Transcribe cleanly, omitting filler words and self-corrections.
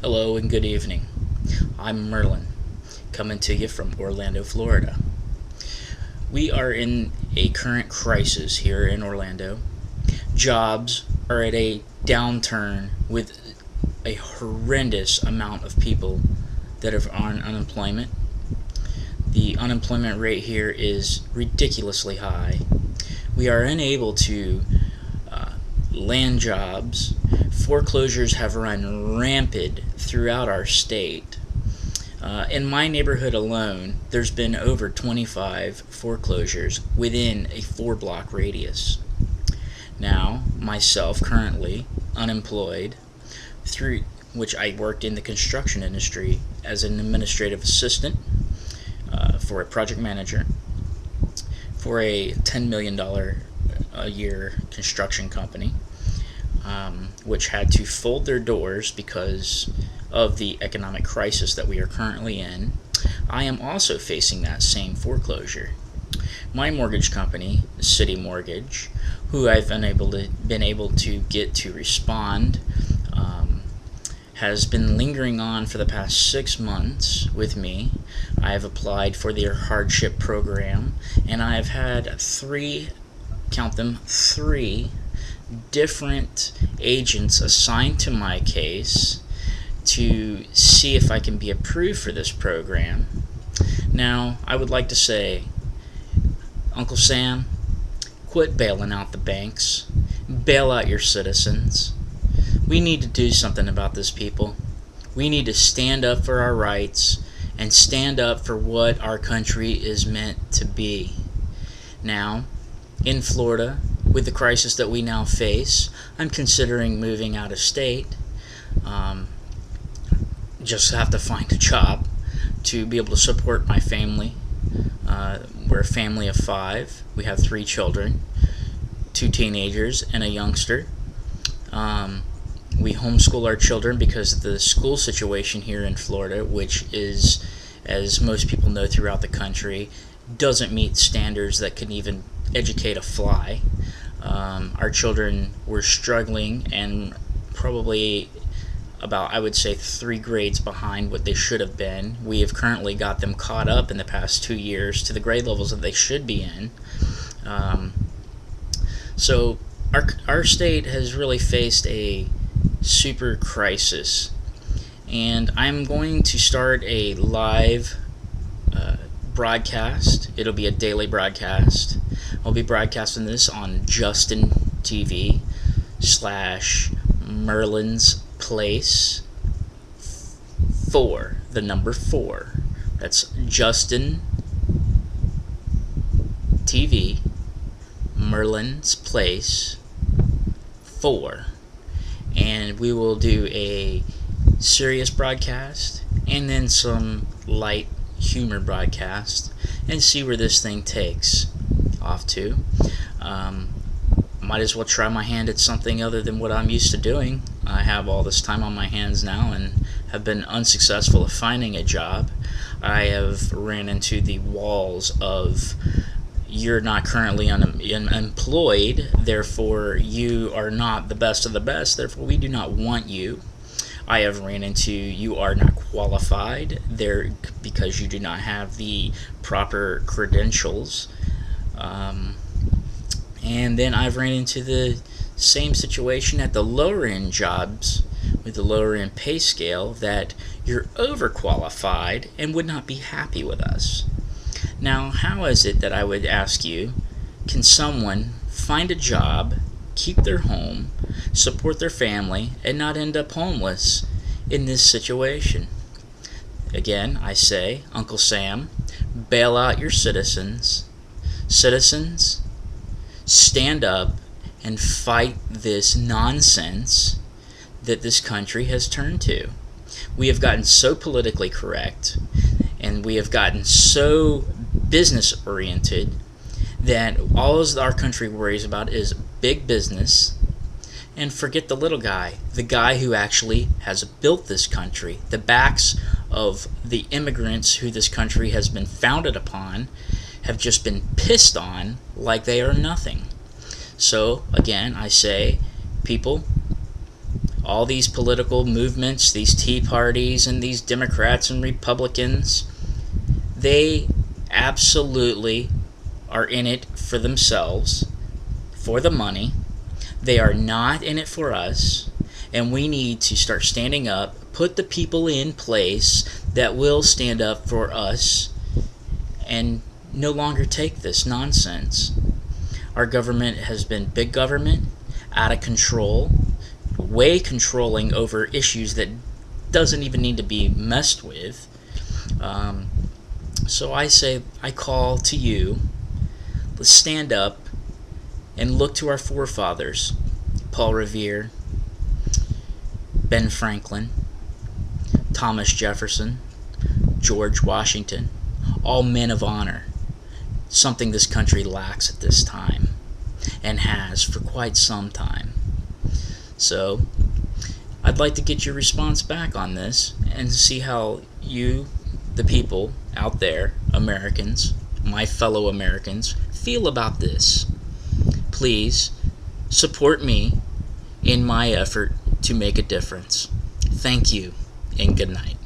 Hello and good evening. I'm Merlin, coming to you from Orlando, Florida. We are in a current crisis here in Orlando. Jobs are at a downturn with a horrendous amount of people that are on unemployment. The unemployment rate here is ridiculously high. We are unable to land jobs. Foreclosures have run rampant throughout our state. In my neighborhood alone, there's been over 25 foreclosures within a 4-block radius. Now, myself currently unemployed, through which I worked in the construction industry as an administrative assistant for a project manager for a $10 million a year construction company, which had to fold their doors because of the economic crisis that we are currently in. I am also facing that same foreclosure. My mortgage company, City Mortgage, who I've been able to get to respond, has been lingering on for the past 6 months with me. I have applied for their hardship program, and I have had three different agents assigned to my case to see if I can be approved for this program. Now, I would like to say, Uncle Sam, quit bailing out the banks. Bail out your citizens. We need to do something about this, people. We need to stand up for our rights and stand up for what our country is meant to be. Now, in Florida, with the crisis that we now face, I'm considering moving out of state. Just have to find a job to be able to support my family. We're a family of 5. We have 3 children, 2 teenagers and a youngster. We homeschool our children because of the school situation here in Florida, which is, as most people know throughout the country, doesn't meet standards that can even educate a fly. Our children were struggling and probably about, I would say, 3 grades behind what they should have been. We have currently got them caught up in the past 2 years to the grade levels that they should be in. So our state has really faced a super crisis, and I'm going to start a live broadcast. It'll be a daily broadcast. I'll be broadcasting this on Justin TV / Merlin's Place 4, the number 4. That's Justin TV, Merlin's Place 4. And we will do a serious broadcast and then some light humor broadcast and see where this thing takes off to. Might as well try my hand at something other than what I'm used to doing. I have all this time on my hands now and have been unsuccessful at finding a job. I have ran into the walls of, you're not currently unemployed, therefore you are not the best of the best, therefore we do not want you. I have ran into, you are not qualified there because you do not have the proper credentials. And then I've ran into the same situation at the lower end jobs with the lower end pay scale, that you're overqualified and would not be happy with us. Now, how is it that, I would ask you, can someone find a job, keep their home, support their family, and not end up homeless in this situation? Again, I say, Uncle Sam, bail out your citizens. Citizens, stand up and fight this nonsense that this country has turned to. We have gotten so politically correct, and we have gotten so business oriented, that all our country worries about is big business, and forget the little guy, the guy who actually has built this country. The backs of the immigrants who this country has been founded upon have just been pissed on like they are nothing. So again, I say, people, all these political movements, these Tea Parties and these Democrats and Republicans, they absolutely are in it for themselves, for the money. They are not in it for us, and we need to start standing up, put the people in place that will stand up for us, and no longer take this nonsense. Our government has been big government, out of control, way controlling over issues that doesn't even need to be messed with. So I call to you, let's stand up and look to our forefathers, Paul Revere, Ben Franklin, Thomas Jefferson, George Washington, all men of honor, something this country lacks at this time and has for quite some time. So I'd like to get your response back on this and see how you, the people out there, Americans, my fellow Americans, feel about this. Please support me in my effort to make a difference. Thank you, and good night.